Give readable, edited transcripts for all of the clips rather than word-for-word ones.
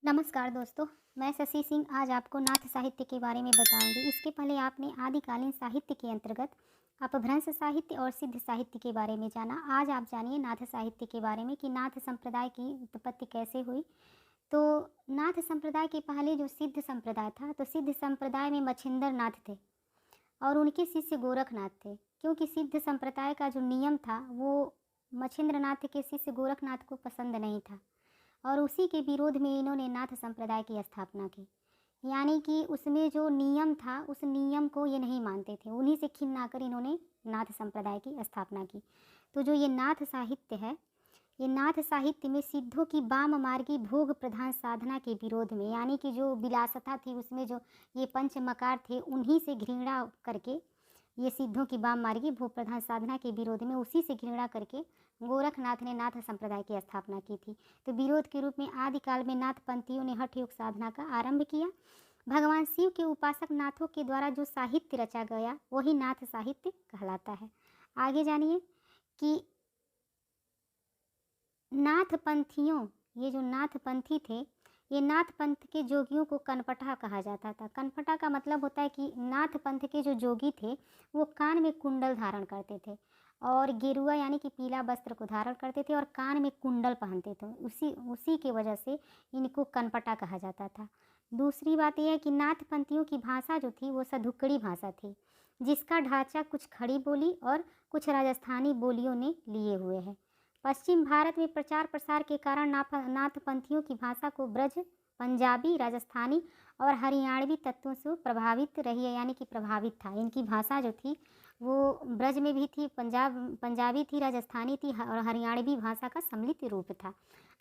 नमस्कार दोस्तों, मैं शशि सिंह आज आपको नाथ साहित्य के बारे में बताऊंगी। इसके पहले आपने आदिकालीन साहित्य के अंतर्गत अपभ्रंश साहित्य और सिद्ध साहित्य के बारे में जाना। आज आप जानिए नाथ साहित्य के बारे में कि नाथ संप्रदाय की उत्पत्ति कैसे हुई। तो नाथ संप्रदाय के पहले जो सिद्ध संप्रदाय था, तो सिद्ध संप्रदाय में मच्छिंद्र नाथ थे और उनके शिष्य गोरखनाथ थे। क्योंकि सिद्ध संप्रदाय का जो नियम था वो मच्छिंद्र नाथ के शिष्य गोरखनाथ को पसंद नहीं था और उसी के विरोध में इन्होंने नाथ संप्रदाय की स्थापना की। यानी कि उसमें जो नियम था उस नियम को ये नहीं मानते थे, उन्हीं से खिन्न आकर इन्होंने नाथ संप्रदाय की स्थापना की। तो जो ये नाथ साहित्य है, ये नाथ साहित्य में सिद्धों की वाम मार्गी भोग प्रधान साधना के विरोध में, यानी कि जो विलासता थी उसमें जो ये पंच मकार थे उन्हीं से घृणा करके ये सिद्धों की वाम मार्गी भोग प्रधान साधना के विरोध में उसी से घृणा करके गोरखनाथ ने नाथ संप्रदाय की स्थापना की थी। तो विरोध के रूप में आदिकाल में नाथ पंथियों ने हठ योग साधना का आरंभ किया। भगवान शिव के उपासक नाथों के द्वारा जो साहित्य रचा गया वही नाथ साहित्य कहलाता है। आगे जानिए कि नाथ पंथियों, ये जो नाथ पंथी थे, ये नाथ पंथ के जोगियों को कनपटा कहा जाता था। कनपटा का मतलब होता है कि नाथ पंथ के जो जोगी थे वो कान में कुंडल धारण करते थे और गेरुआ यानी कि पीला वस्त्र को धारण करते थे और कान में कुंडल पहनते थे। उसी के वजह से इनको कनपटा कहा जाता था। दूसरी बात यह है कि नाथ पंथियों की भाषा जो थी वो सधुक्कड़ी भाषा थी, जिसका ढांचा कुछ खड़ी बोली और कुछ राजस्थानी बोलियों ने लिए हुए है। पश्चिम भारत में प्रचार प्रसार के कारण नाथ पंथियों की भाषा को ब्रज, पंजाबी, राजस्थानी और हरियाणवी तत्वों से प्रभावित रही है, यानी कि प्रभावित था। इनकी भाषा जो थी वो ब्रज में भी थी, पंजाबी थी, राजस्थानी थी और हरियाणवी भाषा का सम्मिलित रूप था।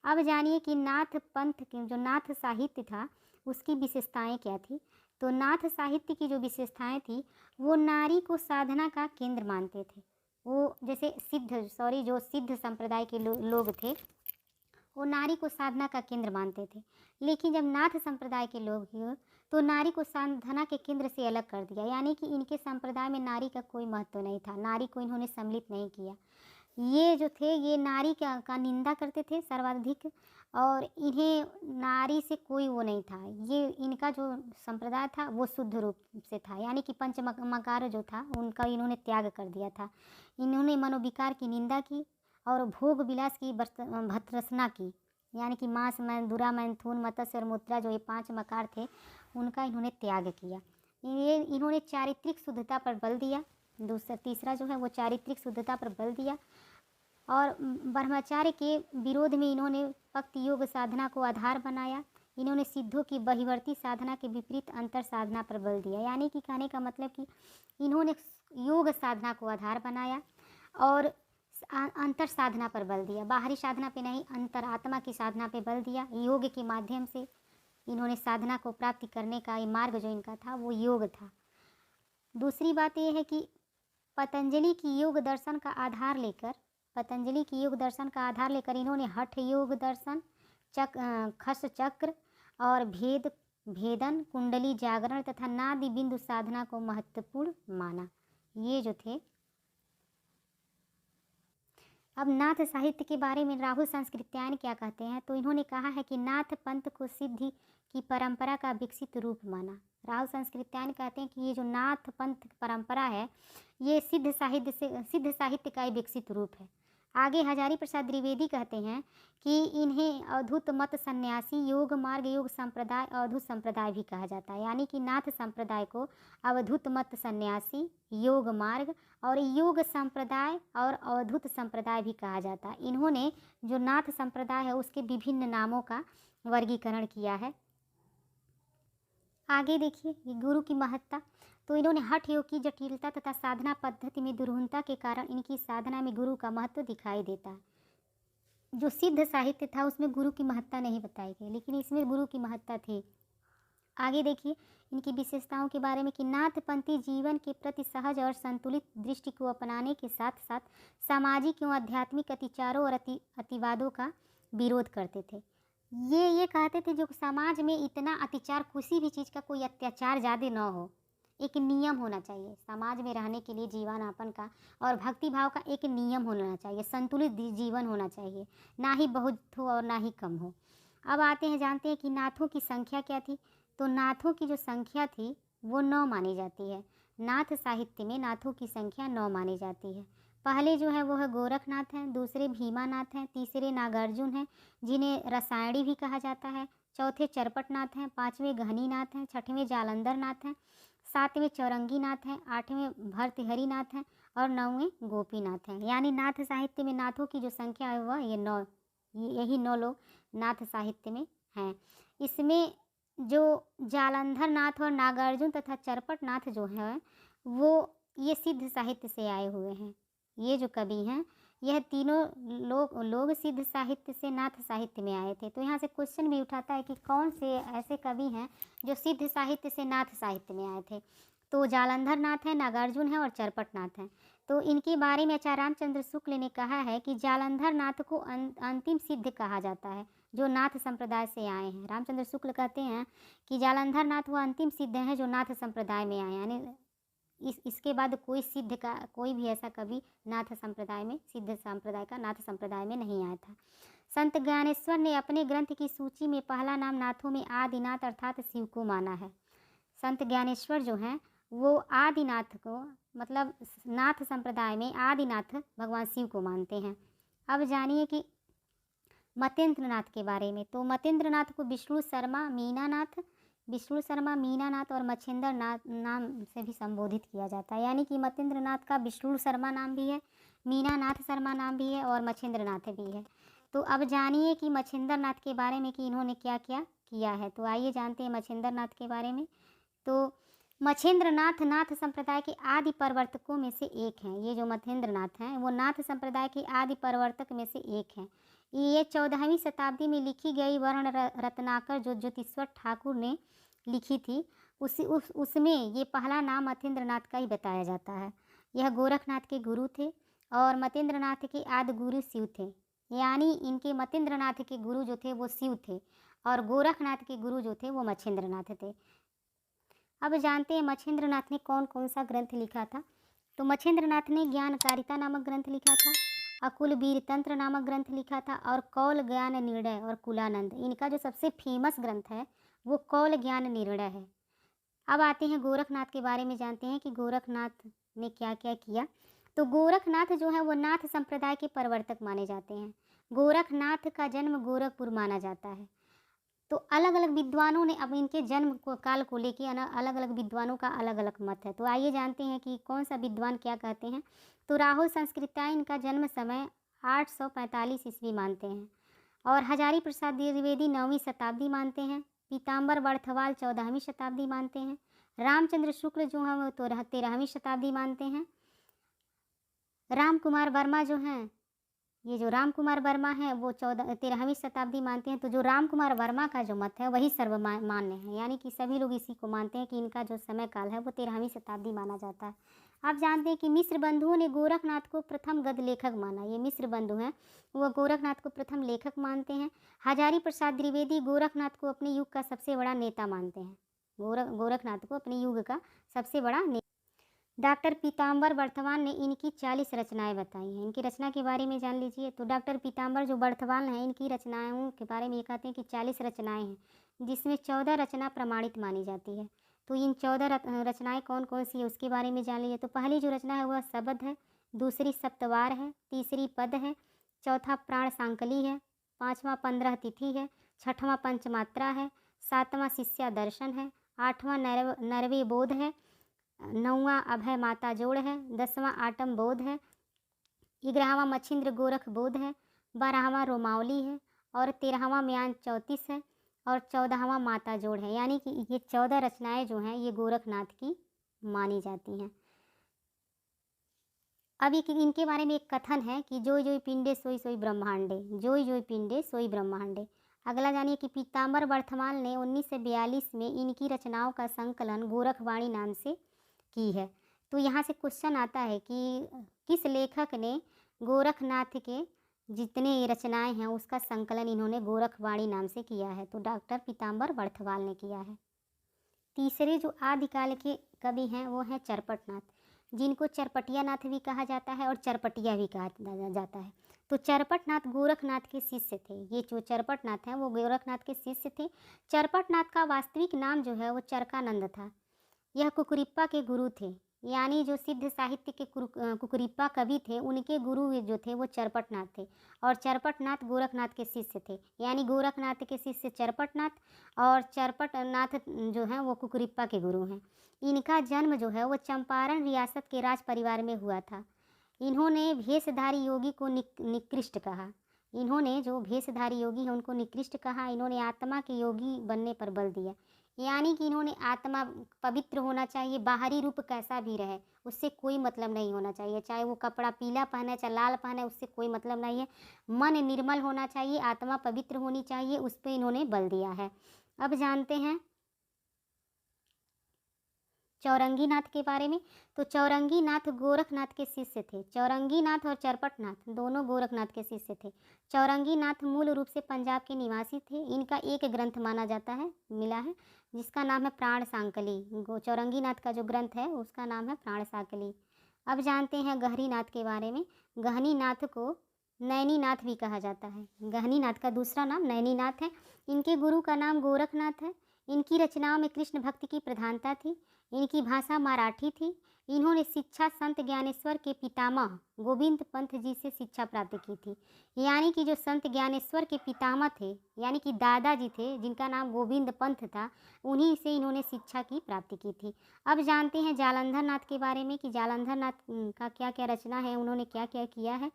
अब जानिए कि नाथ पंथ की जो नाथ साहित्य था उसकी विशेषताएं क्या थी। तो नाथ साहित्य की जो विशेषताएं थी वो नारी को साधना का केंद्र मानते थे। वो जैसे जो सिद्ध संप्रदाय के लोग थे वो नारी को साधना का केंद्र मानते थे, लेकिन जब नाथ संप्रदाय के लोग हुए तो नारी को साधना के केंद्र से अलग कर दिया। यानी कि इनके संप्रदाय में नारी का कोई महत्व नहीं था, नारी को इन्होंने सम्मिलित नहीं किया। ये जो थे ये नारी का निंदा करते थे सर्वाधिक और इन्हें नारी से कोई वो नहीं था। ये इनका जो संप्रदाय था वो शुद्ध रूप से था, यानी कि पंच मकार जो था उनका इन्होंने त्याग कर दिया था। इन्होंने मनोविकार की निंदा की और भोग विलास की भर्त्सना की, यानी कि मांस, दुरा, मैथुन, मत्स्य और मुद्रा जो ये 5 मकार थे उनका इन्होंने त्याग किया। ये इन्होंने चारित्रिक शुद्धता पर बल दिया। तीसरा जो है वो चारित्रिक शुद्धता पर बल दिया और ब्रह्मचार्य के विरोध में इन्होंने भक्ति योग साधना को आधार बनाया। इन्होंने सिद्धों की बहिवर्ती साधना के विपरीत अंतर साधना पर बल दिया। यानी कि कहने का मतलब कि इन्होंने योग साधना को आधार बनाया और अंतर साधना पर बल दिया, बाहरी साधना पे नहीं, अंतर आत्मा की साधना पे बल दिया। योग के माध्यम से इन्होंने साधना को प्राप्ति करने का ये मार्ग जो इनका था वो योग था। दूसरी बात यह है कि पतंजलि की योग दर्शन का आधार लेकर इन्होंने हठ योग दर्शन, खस चक्र और भेदन, कुंडली जागरण तथा नादि बिंदु साधना को महत्वपूर्ण माना। ये जो थे। अब नाथ साहित्य के बारे में राहुल संस्कृत्यायन क्या कहते हैं, तो इन्होंने कहा है कि नाथ पंथ को सिद्धि की परंपरा का विकसित रूप माना। राहुल संस्कृत्यायन कहते हैं कि ये जो नाथ पंथ परंपरा है ये सिद्ध साहित्य का एक विकसित रूप है। आगे हजारी प्रसाद द्विवेदी कहते हैं कि इन्हें अवधूत मत सन्यासी योग मार्ग योग संप्रदाय अवधूत संप्रदाय भी कहा जाता है। यानी कि नाथ संप्रदाय को अवधूत मत सन्यासी, योग मार्ग और योग संप्रदाय और अवधूत संप्रदाय भी कहा जाता है। इन्होंने जो नाथ संप्रदाय है उसके विभिन्न नामों का वर्गीकरण किया है। आगे देखिए ये गुरु की महत्ता। तो इन्होंने हठ योग की जटिलता तथा साधना पद्धति में दुर्गुणता के कारण इनकी साधना में गुरु का महत्व दिखाई देता है। जो सिद्ध साहित्य था उसमें गुरु की महत्ता नहीं बताई गई, लेकिन इसमें गुरु की महत्ता थी। आगे देखिए इनकी विशेषताओं के बारे में कि नाथपंथी जीवन के प्रति सहज और संतुलित दृष्टि को अपनाने के साथ साथ सामाजिक एवं आध्यात्मिक अतिचारों और अतिवादों का विरोध करते थे। ये कहते थे जो समाज में इतना अत्याचार, किसी भी चीज़ का कोई अत्याचार ज़्यादा ना हो, एक नियम होना चाहिए समाज में रहने के लिए, जीवन यापन का और भक्ति भाव का एक नियम होना चाहिए, संतुलित जीवन होना चाहिए, ना ही बहुत हो और ना ही कम हो। अब आते हैं, जानते हैं कि नाथों की संख्या क्या थी। तो नाथों की जो संख्या थी वो 9 मानी जाती है। नाथ साहित्य में नाथों की संख्या 9 मानी जाती है। पहले जो है वो है गोरखनाथ हैं, दूसरे भीमानाथ हैं, तीसरे नागार्जुन हैं जिन्हें रसायणी भी कहा जाता है, चौथे चरपटनाथ हैं, पाँचवें गहनीनाथ हैं, छठवें जालंधरनाथ हैं, सातवें चौरंगीनाथ हैं, आठवें भर्तृहरिनाथ हैं और नौवें गोपीनाथ हैं। यानी नाथ साहित्य में नाथों की जो संख्या है वह यही 9 लोग नाथ साहित्य में हैं। इसमें जो जालंधर नाथ और नागार्जुन तथा चरपट नाथ जो है वो ये सिद्ध साहित्य से आए हुए हैं। ये जो कवि हैं यह तीनों लोग सिद्ध साहित्य से नाथ साहित्य में आए थे। तो यहाँ से क्वेश्चन भी उठाता है कि कौन से ऐसे कवि हैं जो सिद्ध साहित्य से नाथ साहित्य में आए थे। तो जालंधर नाथ है, नागार्जुन है और चरपट नाथ हैं। तो इनके बारे में आचार्य रामचंद्र शुक्ल ने कहा है कि जालंधर नाथ को अंतिम सिद्ध कहा जाता है जो नाथ संप्रदाय से आए हैं। रामचंद्र शुक्ल कहते हैं कि जालंधर नाथ वो अंतिम सिद्ध हैं जो नाथ संप्रदाय में आए, यानी इसके बाद कोई भी ऐसा कवि नाथ संप्रदाय में, सिद्ध संप्रदाय का नाथ संप्रदाय में नहीं आया था। संत ज्ञानेश्वर ने अपने ग्रंथ की सूची में पहला नाम नाथों में आदिनाथ अर्थात शिव को माना है। संत ज्ञानेश्वर जो हैं वो आदिनाथ को, मतलब नाथ संप्रदाय में आदिनाथ भगवान शिव को मानते हैं। अब जानिए कि मतेंद्रनाथ के बारे में। तो मतेंद्रनाथ को विष्णु शर्मा मीनानाथ और मच्छिंद्र नाथ नाम से भी संबोधित किया जाता है। यानी कि मतेंद्रनाथ का विष्णु शर्मा नाम भी है, मीनानाथ शर्मा नाम भी है और मच्छिंद्रनाथ भी है। तो अब जानिए कि मच्छिंद्रनाथ के बारे में कि इन्होंने क्या क्या किया है। तो आइए जानते हैं मच्छिंद्रनाथ के बारे में। तो मच्छिंद्रनाथ नाथ संप्रदाय के आदि प्रवर्तकों में से एक हैं। ये जो मच्छिंद्रनाथ हैं वो नाथ संप्रदाय के आदि प्रवर्तक में से एक हैं। ये 14वीं शताब्दी में लिखी गई वर्ण रत्नाकर जो ज्योतिश्वर ठाकुर ने लिखी थी उसमें ये पहला नाम मच्छिंद्रनाथ का ही बताया जाता है। यह गोरखनाथ के गुरु थे और मच्छिंद्रनाथ के आदि गुरु शिव थे। यानी इनके मच्छिंद्रनाथ के गुरु जो थे वो शिव थे और गोरखनाथ के गुरु जो थे वो मच्छिंद्रनाथ थे। अब जानते हैं मच्छिंद्रनाथ ने कौन कौन सा ग्रंथ लिखा था। तो मच्छिंद्रनाथ ने ज्ञानकारिता नामक ग्रंथ लिखा था, अकुल वीर तंत्र नामक ग्रंथ लिखा था और कौल ज्ञान निर्णय और कुलानंद। इनका जो सबसे फेमस ग्रंथ है वो कौल ज्ञान निर्णय है। अब आते हैं गोरखनाथ के बारे में, जानते हैं कि गोरखनाथ ने क्या क्या किया। तो गोरखनाथ जो है वो नाथ संप्रदाय के प्रवर्तक माने जाते हैं। गोरखनाथ का जन्म गोरखपुर माना जाता है। तो अलग अलग विद्वानों ने अब इनके जन्म को काल को लेके अलग अलग विद्वानों का अलग अलग मत है। तो आइए जानते हैं कि कौन सा विद्वान क्या कहते हैं। तो राहुल संस्कृताय इनका जन्म समय 845 ईस्वी मानते हैं और हजारी प्रसाद द्विवेदी 9वीं शताब्दी मानते हैं। पीताम्बर बर्थवाल 14वीं शताब्दी मानते हैं। रामचंद्र शुक्ल जो हैं वो 13वीं शताब्दी मानते हैं। राम कुमार वर्मा जो हैं, ये जो राम कुमार वर्मा है वो 13वीं शताब्दी मानते हैं। तो जो राम कुमार वर्मा का जो मत है वही सर्वमान्य है, यानी कि सभी लोग इसी को मानते हैं कि इनका जो समय काल है वो 13वीं शताब्दी माना जाता है। आप जानते हैं कि मिस्र बंधुओं ने गोरखनाथ को प्रथम गद्य लेखक माना। ये मिस्र बंधु हैं वो गोरखनाथ को प्रथम लेखक मानते हैं। हजारी प्रसाद द्विवेदी गोरखनाथ को अपने युग का सबसे बड़ा नेता मानते हैं। गोरखनाथ को अपने युग का सबसे बड़ा नेता। डॉक्टर पीताम्बर बर्थवाल ने इनकी 40 रचनाएं बताई हैं। इनकी रचना के बारे में जान लीजिए। तो डॉक्टर पीताम्बर जो बर्थवाल हैं इनकी रचनाओं के बारे में ये कहते हैं कि 40 रचनाएं हैं जिसमें 14 रचना प्रमाणित मानी जाती है। तो इन 14 रचनाएं कौन कौन सी है उसके बारे में जान लीजिए। तो पहली जो रचना है वह शबद है, दूसरी सप्तवार है, तीसरी पद है, चौथा प्राण सांकली है, पाँचवां 15 तिथि है, छठवां पंचमात्रा है, सातवां शिष्या दर्शन है, आठवां नरवे बोध है, 9वां अभय माता जोड़ है, 10वां आटम बोध है, 11वां मच्छिंद्र गोरख बोध है, 12वां रोमावली है और 13वां म्यान 34 है और 14वां माता जोड़ है। यानी कि ये 14 रचनाएं जो हैं ये गोरखनाथ की मानी जाती हैं। अब इनके बारे में एक कथन है कि जोई जोई पिंडे सोई सोई ब्रह्मांडे, जोई जोई पिंडे सोई ब्रह्मांडे। अगला जानिए कि पीताम्बर बर्थवाल ने 1942 में इनकी रचनाओं का संकलन गोरखवाणी नाम से की है। तो यहाँ से क्वेश्चन आता है कि किस लेखक ने गोरखनाथ के जितने रचनाएं हैं उसका संकलन इन्होंने गोरखवाणी नाम से किया है। तो डॉक्टर पीताम्बर बर्थवाल ने किया है। तीसरे जो आदिकाल के कवि हैं वो हैं चरपटनाथ। जिनको चरपटिया नाथ भी कहा जाता है और चरपटिया भी कहा जाता है। तो चरपट नाथ गोरखनाथ के शिष्य थे। ये जो चरपट नाथ हैं वो गोरखनाथ के शिष्य थे। चरपट नाथ का वास्तविक नाम जो है वो चरकानंद था। यह कुकुरिप्पा के गुरु थे, यानी जो सिद्ध साहित्य के कुकुरिप्पा कवि थे उनके गुरु जो थे वो चरपटनाथ थे। और चरपटनाथ गोरखनाथ के शिष्य थे, यानी गोरखनाथ के शिष्य चरपटनाथ और चरपटनाथ जो हैं वो कुकुरिप्पा के गुरु हैं। इनका जन्म जो है वो चंपारण रियासत के राज परिवार में हुआ था। इन्होंने भेषधारी योगी को निकृष्ट कहा। इन्होंने जो भेषधारी योगी है उनको निकृष्ट कहा। इन्होंने आत्मा के योगी बनने पर बल दिया, यानी कि इन्होंने आत्मा पवित्र होना चाहिए, बाहरी रूप कैसा भी रहे उससे कोई मतलब नहीं होना चाहिए, चाहे वो कपड़ा पीला पहने चाहे लाल पहने उससे कोई मतलब नहीं है। मन निर्मल होना चाहिए, आत्मा पवित्र होनी चाहिए, उस पर इन्होंने बल दिया है। अब जानते हैं चौरंगी नाथ के बारे में। तो चौरंगी नाथ गोरखनाथ के शिष्य थे। चौरंगी नाथ और चरपटनाथ दोनों गोरखनाथ के शिष्य थे। चौरंगी नाथ मूल रूप से पंजाब के निवासी थे। इनका एक ग्रंथ माना जाता है, मिला है, जिसका नाम है प्राण सांकली। चौरंगी नाथ का जो ग्रंथ है उसका नाम है प्राण सांकली। अब जानते हैं गहरी नाथ के बारे में। गहनी नाथ को नैनी नाथ भी कहा जाता है। गहनी नाथ का दूसरा नाम नैनी नाथ है। इनके गुरु का नाम गोरखनाथ है। इनकी रचनाओं में कृष्ण भक्ति की प्रधानता थी। इनकी भाषा मराठी थी। इन्होंने शिक्षा संत ज्ञानेश्वर के पितामह गोविंद पंथ जी से शिक्षा प्राप्त की थी। यानी कि जो संत ज्ञानेश्वर के पितामह थे, यानी कि दादाजी थे, जिनका नाम गोविंद पंथ था, उन्हीं से इन्होंने शिक्षा की प्राप्ति की थी। अब जानते हैं जालंधर नाथ के बारे में कि जालंधर नाथ का क्या क्या रचना है, उन्होंने क्या क्या किया है।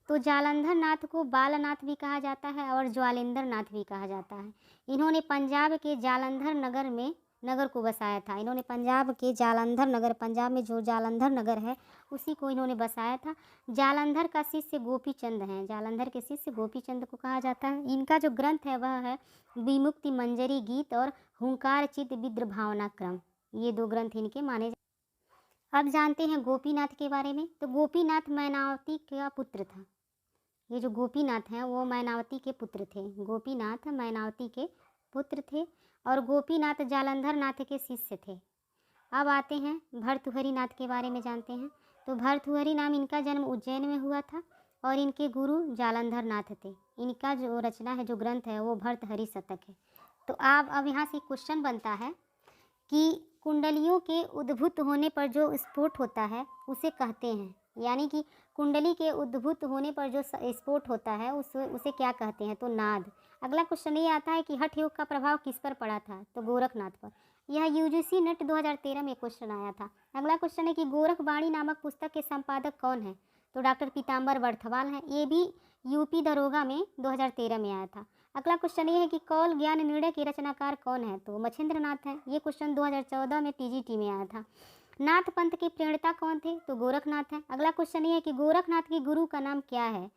तो जालंधर नाथ को बालनाथ भी कहा जाता है और ज्वालेंद्र नाथ भी कहा जाता है। इन्होंने पंजाब के जालंधर नगर को बसाया था। इन्होंने पंजाब के जालंधर नगर, पंजाब में जो जालंधर नगर है उसी को इन्होंने बसाया था। जालंधर का शिष्य गोपी चंद हैं। जालंधर के शिष्य गोपी चंद को कहा जाता है। इनका जो ग्रंथ है वह है विमुक्ति मंजरी गीत और हुंकार चित्त विद्र भावना क्रम। ये दो ग्रंथ इनके माने जाते। अब जानते हैं गोपीनाथ के बारे में। तो गोपीनाथ मैनावती का पुत्र था। ये जो गोपीनाथ हैं वो मैनावती के पुत्र थे। गोपीनाथ मैनावती के पुत्र थे और गोपीनाथ जालंधर नाथ के शिष्य थे। अब आते हैं भर्तृहरि नाथ के बारे में जानते हैं। तो भर्तृहरि नाम, इनका जन्म उज्जैन में हुआ था और इनके गुरु जालंधर नाथ थे। इनका जो रचना है, जो ग्रंथ है वो भर्तृहरि शतक है। तो अब यहाँ से क्वेश्चन बनता है कि कुंडलियों के उद्भूत होने पर जो स्फोट होता है उसे कहते हैं, यानी कि कुंडली के उद्भूत होने पर जो स्फोट होता है उसे क्या कहते हैं, तो नाद। अगला क्वेश्चन ये आता है कि हठ योग का प्रभाव किस पर पड़ा था, तो गोरखनाथ पर। यह यूजीसी नेट 2013 में क्वेश्चन आया था। अगला क्वेश्चन है कि गोरखवाणी नामक पुस्तक के संपादक कौन है, तो डॉक्टर पीताम्बर बर्थवाल हैं। ये भी यूपी दरोगा में 2013 में आया था। अगला क्वेश्चन ये है कि कौल ज्ञान निर्णय के रचनाकार कौन है, तो मच्छिंद्र नाथ हैं। ये क्वेश्चन 2014 में टीजीटी में आया था। नाथ पंथ के प्रणेता कौन थे, तो गोरखनाथ हैं। अगला क्वेश्चन ये है कि गोरखनाथ के गुरु का नाम क्या है,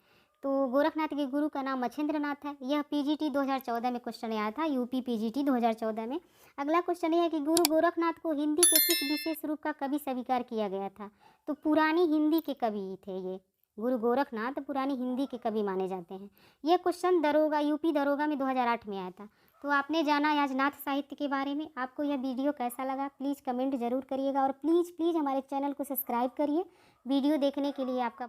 तो गोरखनाथ के गुरु का नाम मच्छिंद्र नाथ है। यह पीजीटी 2014 में क्वेश्चन आया था, यूपी पीजीटी 2014 में। अगला क्वेश्चन ये है कि गुरु गोरखनाथ को हिंदी के किस विशेष रूप का कवि स्वीकार किया गया था, तो पुरानी हिंदी के कवि थे ये। गुरु गोरखनाथ पुरानी हिंदी के कवि माने जाते हैं। यह क्वेश्चन दरोगा, यूपी दरोगा में 2008 में आया था। तो आपने जाना आज नाथ साहित्य के बारे में। आपको यह वीडियो कैसा लगा प्लीज़ कमेंट ज़रूर करिएगा और प्लीज़ हमारे चैनल को सब्सक्राइब करिए। वीडियो देखने के लिए आपका